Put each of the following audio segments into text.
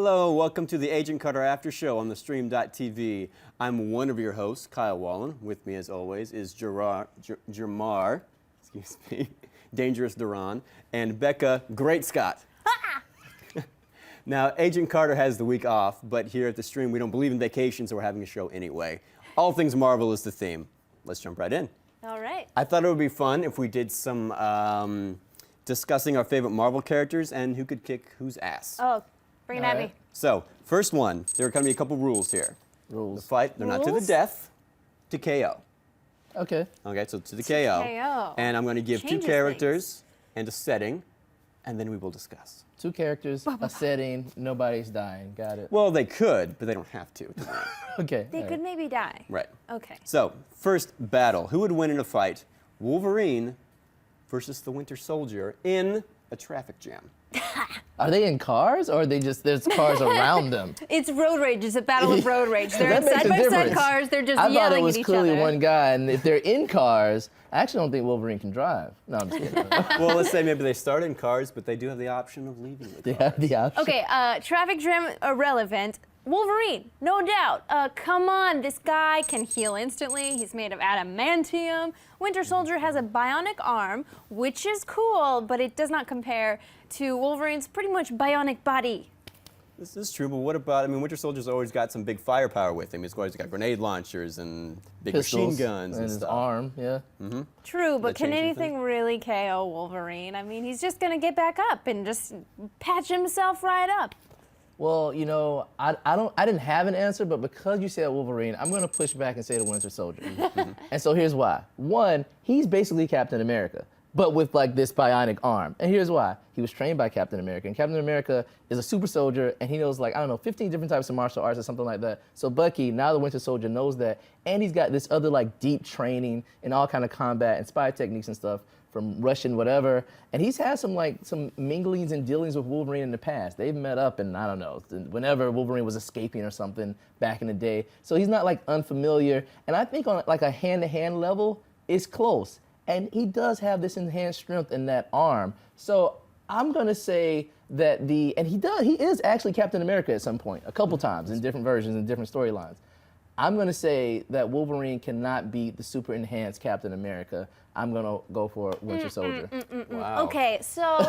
Hello, welcome to the Agent Carter After Show on theStream.tv. I'm one of your hosts, Kyle Wallen. With me, as always, is Germar, excuse me, Dangerous Derron, and Becca Scott. Now, Agent Carter has the week off, but here at the stream, we don't believe in vacations, so we're having a show anyway. All things Marvel is the theme. Let's jump right in. All right. I thought it would be fun if we did some discussing our favorite Marvel characters and who could kick whose ass. Oh, bring it at me. So, first one, there are going to be a couple rules here. Rules. The fight, they're not to the death, to KO. Okay. Okay, so to the KO. KO. And I'm going to give two Changes characters and a setting, and then we will discuss. 2 characters, a setting, nobody's dying. Got it. Well, they could, but they don't have to. Okay. They could maybe die. Right. Okay. So, first battle. Who would win in a fight? Wolverine versus the Winter Soldier in a traffic jam. Are they in cars, or are they just, there's cars around them? It's road rage. It's a battle of road rage. They're in That makes a side-by-side difference. cars. They're just I yelling thought it was at each clearly other. one guy, and if they're in cars, I actually don't think Wolverine can drive. No, I'm just kidding. Well, let's say maybe they start in cars, but they do have the option of leaving the They car. have the option. Okay, traffic jam irrelevant. Wolverine, no doubt. Come on, this guy can heal instantly. He's made of adamantium. Winter Soldier has a bionic arm, which is cool, but it does not compare to Wolverine's pretty much bionic body. This is true, but what about, I mean, Winter Soldier's always got some big firepower with him. He's always got grenade launchers and big Pistols machine guns and his stuff. arm, yeah. True, but That can change anything really KO Wolverine? I mean, he's just gonna get back up and just patch himself right up. Well, you know, I didn't have an answer, but because you said Wolverine, I'm gonna push back and say the Winter Soldier. And so here's why. One, he's basically Captain America, but with like this bionic arm. And here's why. He was trained by Captain America, and Captain America is a super soldier, and he knows like, I don't know, 15 different types of martial arts or something like that. So Bucky, now the Winter Soldier, knows that, and he's got this other like deep training in all kind of combat and spy techniques and stuff from Russian whatever, and he's had some minglings and dealings with Wolverine in the past. They've met up, and I don't know, whenever Wolverine was escaping or something back in the day. So he's not like unfamiliar, and I think on like a hand-to-hand level, it's close. And he does have this enhanced strength in that arm. So I'm gonna say that he is actually Captain America at some point, a couple times in different versions and different storylines. I'm gonna say that Wolverine cannot beat the super enhanced Captain America. I'm gonna go for Winter Soldier. Wow. Okay, so,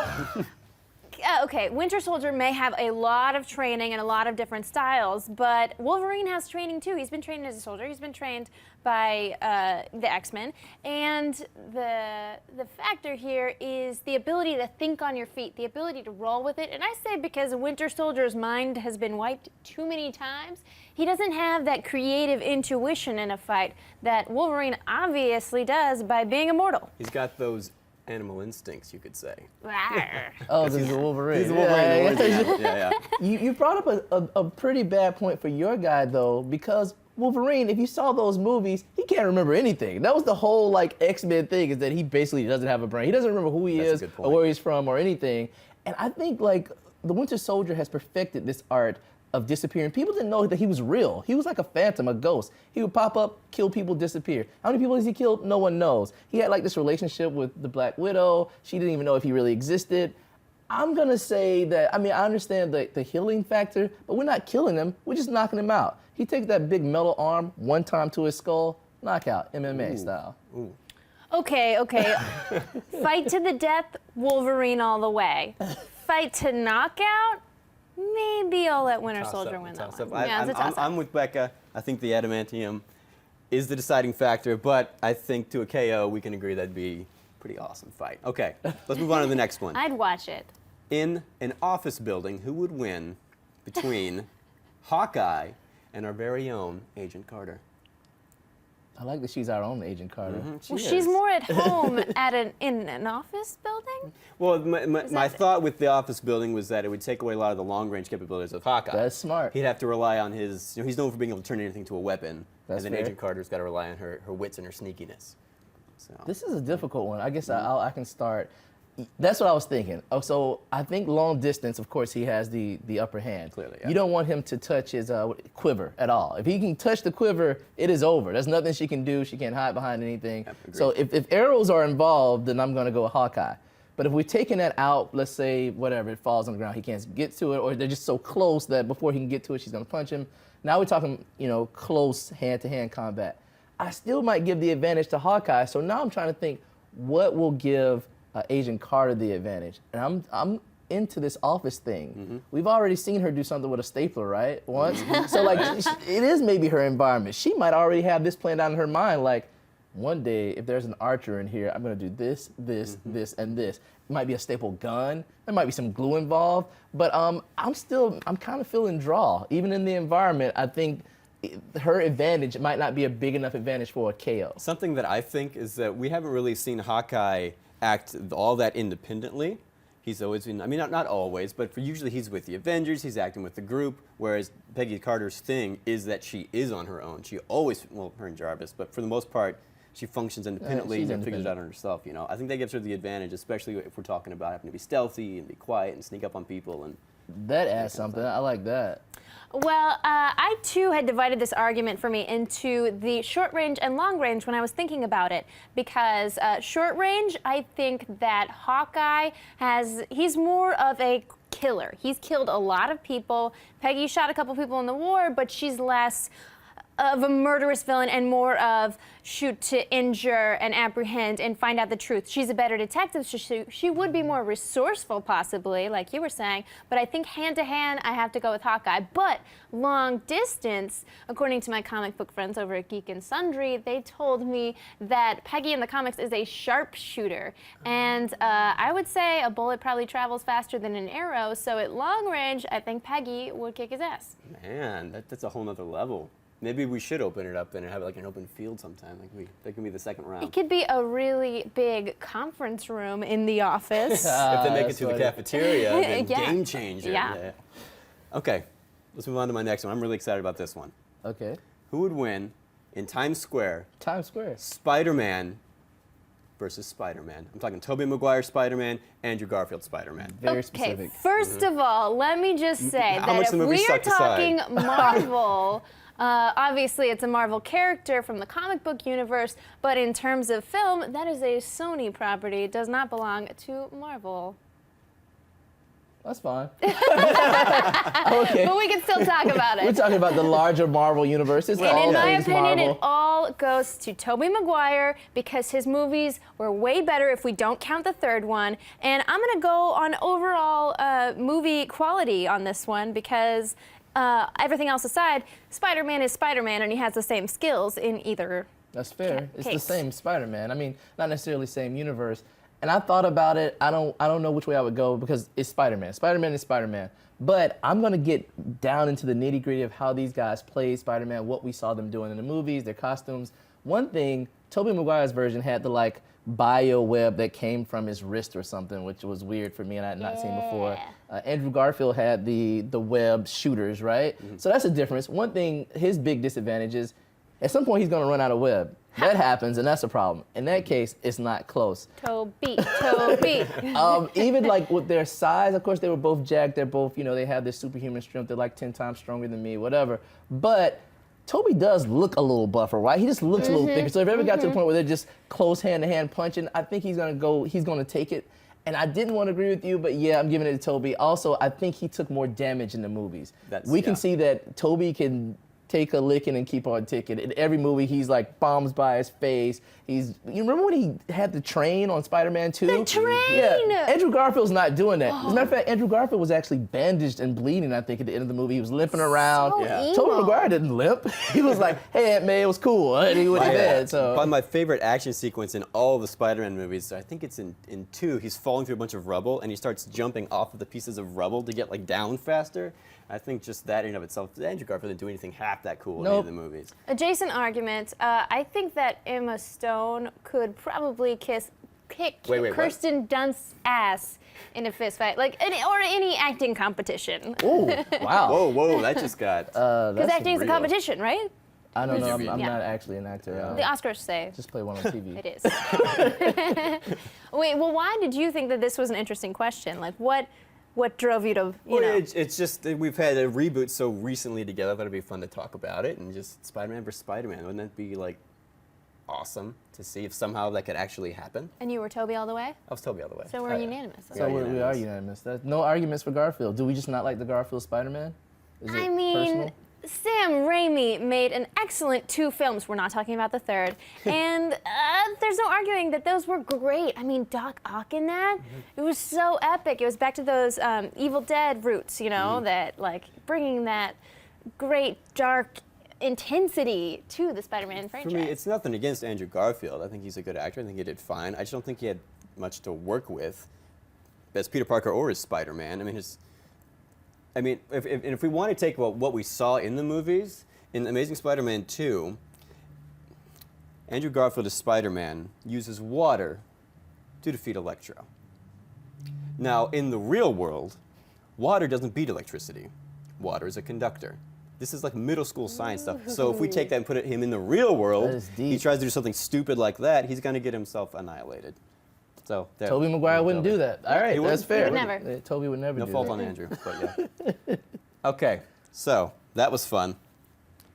okay, Winter Soldier may have a lot of training and a lot of different styles, but Wolverine has training too. He's been trained as a soldier. He's been trained by the X-Men, and the factor here is the ability to think on your feet, the ability to roll with it. And I say because Winter Soldier's mind has been wiped too many times, he doesn't have that creative intuition in a fight that Wolverine obviously does by being immortal. He's got those animal instincts, you could say. Oh, this is Wolverine. He's a Wolverine. Yeah. You brought up a pretty bad point for your guy though, because Wolverine, if you saw those movies, he can't remember anything. That was the whole like X-Men thing, is that he basically doesn't have a brain. He doesn't remember who he That's a is good point. or where he's from or anything. And I think like the Winter Soldier has perfected this art of disappearing. People didn't know that he was real. He was like a phantom, a ghost. He would pop up, kill people, disappear. How many people has he killed? No one knows. He had like this relationship with the Black Widow. She didn't even know if he really existed. I'm gonna say that, I mean, I understand the healing factor, but we're not killing him, we're just knocking him out. He takes that big metal arm one time to his skull, knockout, MMA style. Ooh. Okay. Fight to the death, Wolverine all the way. Fight to knockout, maybe I'll let Winter Soldier win that one. Yeah, it's a toss-up. I'm with Becca. I think the adamantium is the deciding factor, but I think to a KO, we can agree that'd be a pretty awesome fight. Okay, let's move on to the next one. I'd watch it. In an office building, who would win between Hawkeye and our very own Agent Carter? I like that she's our own Agent Carter. She's more at home in an office building? Well, my thought with the office building was that it would take away a lot of the long-range capabilities of Hawkeye. That's smart. He'd have to rely on his, he's known for being able to turn anything to a weapon. That's and then fair. Agent Carter's got to rely on her wits and her sneakiness. So. This is a difficult one. I guess I can start. That's what I was thinking. Oh, so I think long distance, of course, he has the upper hand. Clearly, yeah. You don't want him to touch his quiver at all. If he can touch the quiver, it is over. There's nothing she can do. She can't hide behind anything. Yep, agreed. So if arrows are involved, then I'm going to go with Hawkeye. But if we're taking that out, let's say, whatever, it falls on the ground, he can't get to it, or they're just so close that before he can get to it, she's gonna punch him. Now we're talking, close hand-to-hand combat. I still might give the advantage to Hawkeye, so now I'm trying to think what will give Agent Carter the advantage. And I'm into this office thing. We've already seen her do something with a stapler, right? Once. So like, it is maybe her environment. She might already have this planned out in her mind, like, one day, if there's an archer in here, I'm gonna do this, this, this, and this. It might be a staple gun. There might be some glue involved, but I'm kind of feeling draw. Even in the environment, I think her advantage might not be a big enough advantage for a KO. Something that I think is that we haven't really seen Hawkeye act all that independently. He's always been, I mean, not always, but usually he's with the Avengers, he's acting with the group, whereas Peggy Carter's thing is that she is on her own. She always, well, her and Jarvis, but for the most part, she functions independently and figures it out on herself, I think that gives her the advantage, especially if we're talking about having to be stealthy and be quiet and sneak up on people. And that adds something. I like that. Well, I too had divided this argument for me into the short range and long range when I was thinking about it, because short range, I think that Hawkeye he's more of a killer. He's killed a lot of people. Peggy shot a couple people in the war, but she's less of a murderous villain and more of shoot to injure and apprehend and find out the truth. She's a better detective, so she would be more resourceful possibly, like you were saying, but I think hand-to-hand I have to go with Hawkeye. But long distance, according to my comic book friends over at Geek and Sundry, they told me that Peggy in the comics is a sharpshooter, and I would say a bullet probably travels faster than an arrow, so at long range I think Peggy would kick his ass. Man, that's a whole nother level. Maybe we should open it up then and have it like an open field sometime. That can be the second round. It could be a really big conference room in the office. If they make it to the cafeteria, then Yeah. game changer. Yeah. Okay, let's move on to my next one. I'm really excited about this one. Okay. Who would win in Times Square? Times Square. Spider-Man versus Spider-Man. I'm talking Tobey Maguire Spider-Man, Andrew Garfield Spider-Man. Very Okay, specific. first of all, let me just say How that much if the movie we are sucked aside? talking Marvel, obviously it's a Marvel character from the comic book universe, but in terms of film, that is a Sony property. It does not belong to Marvel. That's fine. Okay. But we can still talk about We're it. talking about the larger Marvel universe. It's And all in my things opinion, Marvel. it all goes to Tobey Maguire because his movies were way better if we don't count the third one. And I'm going to go on overall movie quality on this one because everything else aside, Spider-Man is Spider-Man and he has the same skills in either. That's fair. It's the case. same Spider-Man. I mean, not necessarily same universe. And I thought about it. I don't know which way I would go because it's Spider-Man. Spider-Man is Spider-Man. But I'm gonna get down into the nitty-gritty of how these guys played Spider-Man, what we saw them doing in the movies, their costumes. One thing, Tobey Maguire's version had the like bio web that came from his wrist or something, which was weird for me and I had not seen before. Andrew Garfield had the web shooters, right? So that's a difference. One thing, his big disadvantage is at some point he's gonna run out of web. That happens, and that's a problem. In that case, it's not close. Toby. Even like with their size, of course, they were both jacked. They're both, they have this superhuman strength. They're like 10 times stronger than me, whatever. But Toby does look a little buffer, right? He just looks a little thicker. So if it ever got to the point where they're just close hand-to-hand punching, I think he's gonna take it. And I didn't want to agree with you, but yeah, I'm giving it to Toby. Also, I think he took more damage in the movies. We can see that Toby can take a licking and keep on ticking. In every movie, he's like bombs by his face. You remember when he had the train on Spider-Man 2? The train! Yeah, Andrew Garfield's not doing that. As a matter of fact, Andrew Garfield was actually bandaged and bleeding, I think, at the end of the movie. He was limping around. So Tobey evil. Maguire didn't limp. He was like, hey, Aunt May, it was cool. And he went to bed. Probably So. my favorite action sequence in all the Spider-Man movies, I think it's in 2, he's falling through a bunch of rubble and he starts jumping off of the pieces of rubble to get like down faster. I think just that in and of itself, Andrew Garfield didn't do anything half that cool in any of the movies. Adjacent argument. I think that Emma Stone could probably kick Wait, Kirsten Dunst's ass in a fist fight, or any acting competition. Ooh, wow. Whoa, that just got... Because acting is a real. competition, right? I don't know. I'm Yeah. not actually an actor. The Oscars say Just play one on TV. it is. Wait, well, why did you think that this was an interesting question? Like, what drove you to, Well, it's just that we've had a reboot so recently together that it'd be fun to talk about it, and just Spider-Man versus Spider-Man. Wouldn't that be like awesome to see if somehow that could actually happen. And you were Toby all the way? I was Toby all the way. So we're unanimous. So we are unanimous. No arguments for Garfield. Do we just not like the Garfield Spider-Man? Is it I mean, personal? Sam Raimi made an excellent 2 films. We're not talking about the third. And there's no arguing that those were great. I mean, Doc Ock in that, it was so epic. It was back to those Evil Dead roots, you know, that like bringing that great dark intensity to the Spider-Man franchise. For me, it's nothing against Andrew Garfield. I think he's a good actor. I think he did fine. I just don't think he had much to work with as Peter Parker or as Spider-Man. I mean, if we want to take what we saw in the movies, in Amazing Spider-Man 2, Andrew Garfield as Spider-Man uses water to defeat Electro. Now, in the real world, water doesn't beat electricity. Water is a conductor. This is like middle school science stuff. So if we take that and put him in the real world, That is deep. he tries to do something stupid like that, he's going to get himself annihilated. So there. Tobey Maguire wouldn't do that. All right, He that's wouldn't? fair. He would never. Tobey would never No do fault that. on Andrew, but yeah. Okay, so that was fun.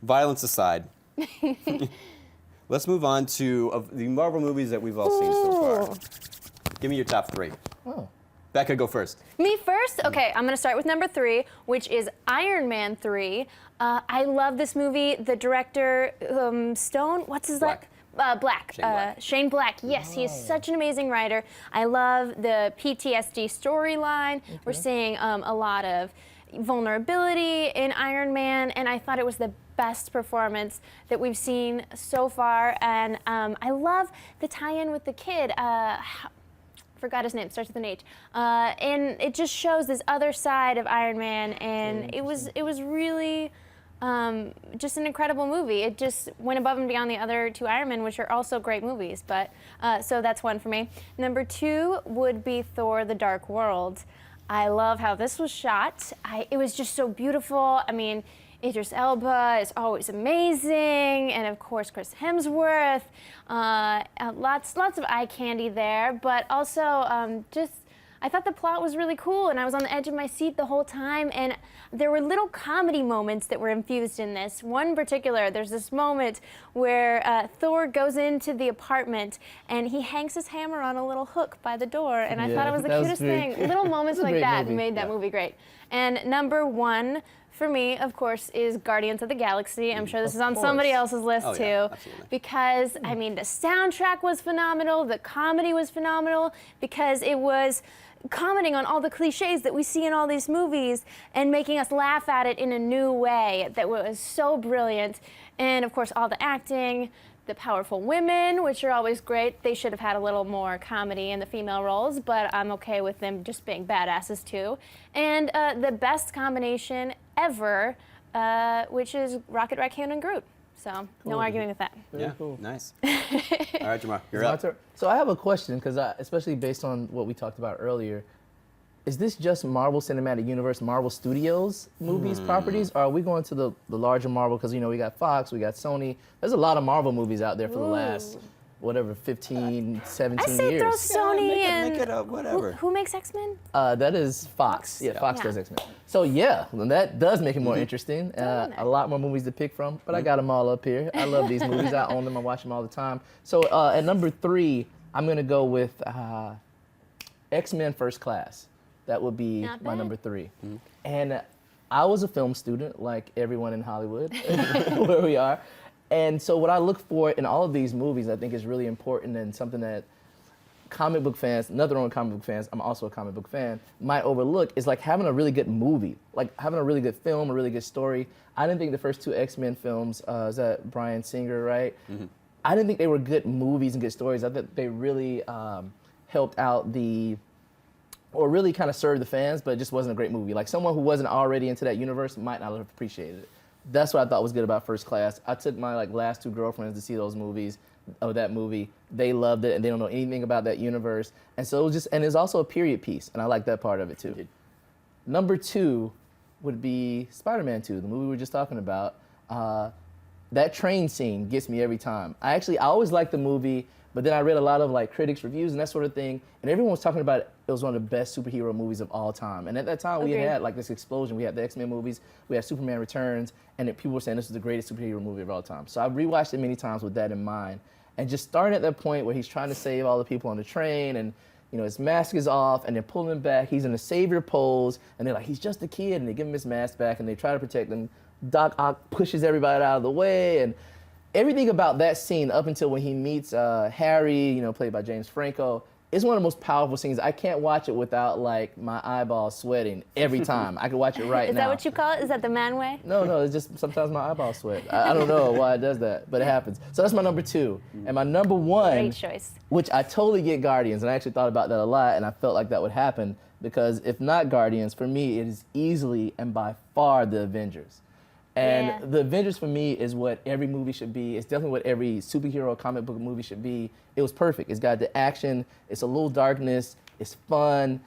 Violence aside, let's move on to the Marvel movies that we've all seen so far. Give me your top 3. Oh. Becca, go first. Me first? Okay, I'm gonna start with number 3, which is Iron Man 3. I love this movie. The director, Stone, what's his Black. Black. Shane Black. Shane Black. Yes, he is such an amazing writer. I love the PTSD storyline. We're seeing a lot of vulnerability in Iron Man, and I thought it was the best performance that we've seen so far. And I love the tie-in with the kid. Forgot his name, starts with an H. And it just shows this other side of Iron Man, and it was really just an incredible movie. It just went above and beyond the other 2 Iron Men, which are also great movies. But so that's 1 for me. Number 2 would be Thor: The Dark World. I love how this was shot. It was just so beautiful. I mean, Idris Elba is always amazing, and of course Chris Hemsworth. Lots of eye candy there, but also I thought the plot was really cool, and I was on the edge of my seat the whole time, and there were little comedy moments that were infused in this. One in particular, there's this moment where Thor goes into the apartment, and he hangs his hammer on a little hook by the door, and I thought it was the that was cutest great. thing. Little moments It's a like great that movie. made that movie great. And number 1 for me, of course, is Guardians of the Galaxy. I'm sure this is on somebody else's list Oh, too. yeah, absolutely. Because, I mean, the soundtrack was phenomenal, the comedy was phenomenal, because it was commenting on all the cliches that we see in all these movies and making us laugh at it in a new way that was so brilliant. And of course, all the acting, the powerful women, which are always great. They should have had a little more comedy in the female roles, but I'm okay with them just being badasses too. And the best combination ever, which is Rocket Raccoon and Groot. So no arguing with that. Yeah, cool. nice. All right, Germar, you're My up. turn. So I have a question, because especially based on what we talked about earlier, is this just Marvel Cinematic Universe, Marvel Studios movies, properties, or are we going to the larger Marvel? Because, you know, we got Fox, we got Sony. There's a lot of Marvel movies out there for the last, 15, 17 I say throw years. Sony make and it up, whatever. Who makes X-Men? That is Fox. Yeah, Fox Yeah. does X-Men. So yeah, well, that does make it more interesting. A lot more movies to pick from, but I got them all up here. I love these movies. I own them. I watch them all the time. So at number 3, I'm gonna go with X-Men First Class. That would be Not my bad. number 3. And I was a film student, like everyone in Hollywood, where we are. And so what I look for in all of these movies, I think is really important, and something that comic book fans, nothing wrong with comic book fans, I'm also a comic book fan, might overlook, is like having a really good movie, like having a really good film, a really good story. I didn't think the first 2 X-Men films, is that Bryan Singer, right? I didn't think they were good movies and good stories. I thought they really helped out or really kind of served the fans, but it just wasn't a great movie. Like someone who wasn't already into that universe might not have appreciated it. That's what I thought was good about First Class. I took my last 2 girlfriends to see those movies, that movie. They loved it, and they don't know anything about that universe. And so it was and it's also a period piece, and I like that part of it too. Number 2 would be Spider-Man 2, the movie we were just talking about. That train scene gets me every time. I always liked the movie, but then I read a lot of critics' reviews and that sort of thing, and everyone was talking about it was one of the best superhero movies of all time. And at that time, we had this explosion. We had the X-Men movies, we had Superman Returns, and people were saying this was the greatest superhero movie of all time. So I've rewatched it many times with that in mind. And just starting at that point where he's trying to save all the people on the train, and his mask is off, and they're pulling him back. He's in a savior pose, and they're like, he's just a kid, and they give him his mask back, and they try to protect him. Doc Ock pushes everybody out of the way, and everything about that scene up until when he meets Harry, played by James Franco, is one of the most powerful scenes. I can't watch it without like my eyeballs sweating every time. I can watch it right now. Is that what you call it? Is that the man way? No, it's just sometimes my eyeballs sweat. I don't know why it does that, but it happens. So that's my number 2. And my number 1, Great choice. which I totally get Guardians, and I actually thought about that a lot, and I felt like that would happen, because if not Guardians, for me, it is easily and by far the Avengers. And the Avengers for me is what every movie should be. It's definitely what every superhero comic book movie should be. It was perfect. It's got the action, it's a little darkness, it's fun,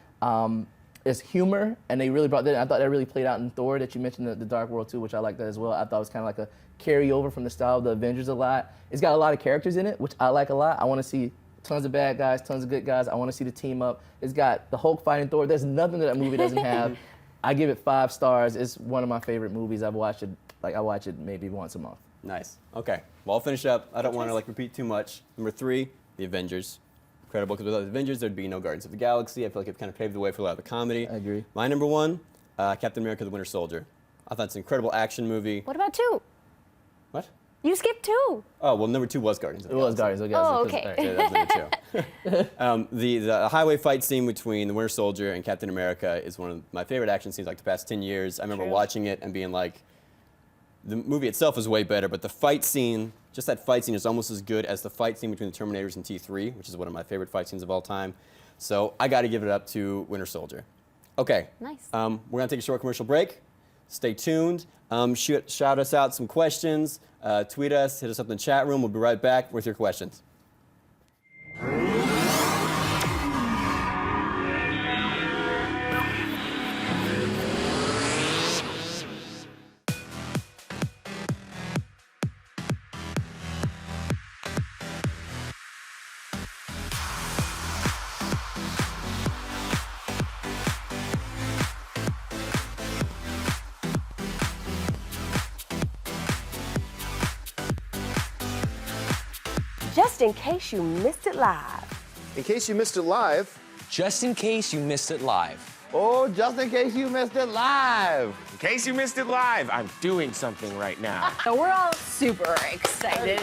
it's humor, and they really brought that in. I thought that really played out in Thor, that you mentioned, the Dark World too, which I like that as well. I thought it was kind of like a carryover from the style of the Avengers a lot. It's got a lot of characters in it, which I like a lot. I want to see tons of bad guys, tons of good guys. I want to see the team up. It's got the Hulk fighting Thor. There's nothing that movie doesn't have. I give it 5 stars. It's one of my favorite movies. I watch it maybe once a month. Nice. Okay. Well, I'll finish up. I don't want to repeat too much. Number 3, The Avengers. Incredible, because without the Avengers, there'd be no Guardians of the Galaxy. I feel like it kind of paved the way for a lot of the comedy. I agree. My number 1, Captain America: The Winter Soldier. I thought it's an incredible action movie. What about 2? What? You skipped 2. Oh, well, number 2 was Guardians of the Galaxy. Guardians of the Galaxy. Oh, okay. Yeah, that was number 2. The highway fight scene between the Winter Soldier and Captain America is one of my favorite action scenes like the past 10 years. I remember watching it and being like, the movie itself is way better, but the fight scene, just that fight scene, is almost as good as the fight scene between the Terminators and T3, which is one of my favorite fight scenes of all time. So I got to give it up to Winter Soldier. Okay. Nice. We're going to take a short commercial break. Stay tuned. Shout us out some questions. Tweet us. Hit us up in the chat room. We'll be right back with your questions. Just in case you missed it live. In case you missed it live. Just in case you missed it live. Oh, just in case you missed it live. In case you missed it live, I'm doing something right now. So we're all super excited.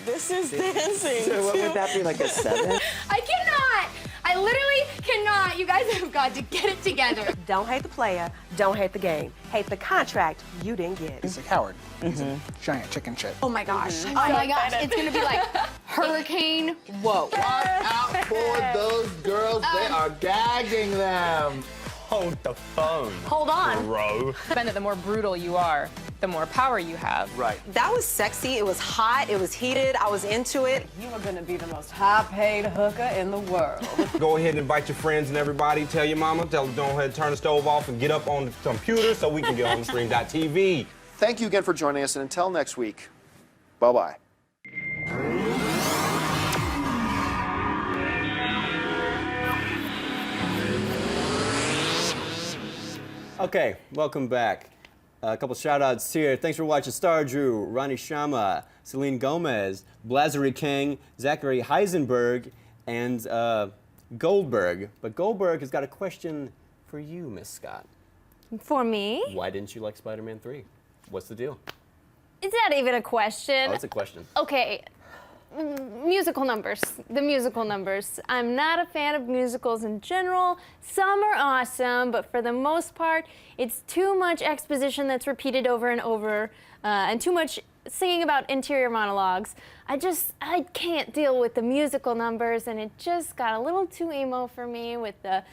This is dancing. So what would that be, like a 7? I cannot. I literally cannot. You guys have got to get it together. Don't hate the player, don't hate the game. Hate the contract you didn't get. He's a coward. He's a giant chicken shit. Oh my gosh. Oh my gosh. It's going to be like hurricane. Whoa. Watch out for those girls. They are gagging them. Hold the phone, Hold on. bro. The more brutal you are, the more power you have. Right. That was sexy, it was hot, it was heated, I was into it. You are gonna be the most high-paid hooker in the world. Go ahead and invite your friends and everybody. Tell your mama, tell them go ahead and turn the stove off and get up on the computer so we can get on theStream.tv. Thank you again for joining us, and until next week, bye-bye. Okay, welcome back. A couple shout-outs here. Thanks for watching Star Drew, Ronnie Shama, Celine Gomez, Blazary King, Zachary Heisenberg, and Goldberg. But Goldberg has got a question for you, Miss Scott. For me? Why didn't you like Spider-Man 3? What's the deal? Is that even a question? Oh, it's a question. Okay. Musical numbers. The musical numbers. I'm not a fan of musicals in general. Some are awesome, but for the most part, it's too much exposition that's repeated over and over, and too much singing about interior monologues. I can't deal with the musical numbers, and it just got a little too emo for me with the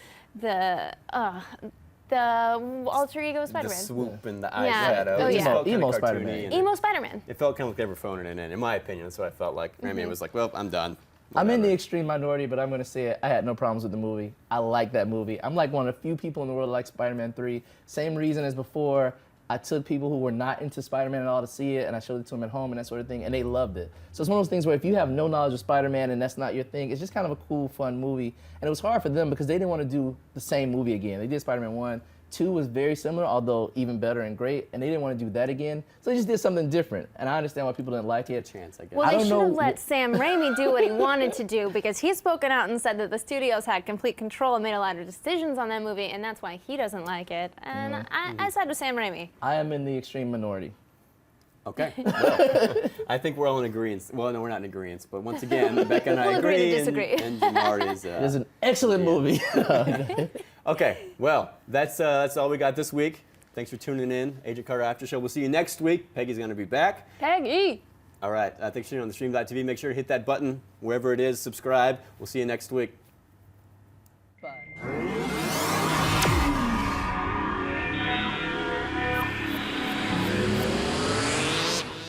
alter ego Spider-Man. The swoop and the Yeah. eyeshadow. Oh, It just yeah. felt kinda Emo cartoony Spider-Man. and Emo Spider-Man. It felt kind of like they were phoning it in my opinion. That's what I felt like. I mean, it was like, well, I'm done. I'm in the Whatever. extreme minority, but I'm going to say it. I had no problems with the movie. I like that movie. I'm like one of the few people in the world that like Spider-Man 3. Same reason as before. I took people who were not into Spider-Man at all to see it, and I showed it to them at home and that sort of thing, and they loved it. So it's one of those things where if you have no knowledge of Spider-Man and that's not your thing, it's just kind of a cool, fun movie. And it was hard for them because they didn't want to do the same movie again. They did Spider-Man 1, 2 was very similar, although even better and great, and they didn't want to do that again. So they just did something different, and I understand why people didn't like it. Chance, I guess. Well, I they don't should have know let Sam Raimi do what he wanted to do because he's spoken out and said that the studios had complete control and made a lot of decisions on that movie, and that's why he doesn't like it. And I side with Sam Raimi. I am in the extreme minority. Okay. Well, I think we're all in agreement. Well, no, we're not in agreement, but once again, Becca and I We'll agree to agree, disagree. and Germar is. It is an excellent movie. Okay, well, that's all we got this week. Thanks for tuning in, Agent Carter After Show. We'll see you next week. Peggy's going to be back. Peggy! All right, thanks for tuning in on theStream.tv. Make sure to hit that button wherever it is, subscribe. We'll see you next week.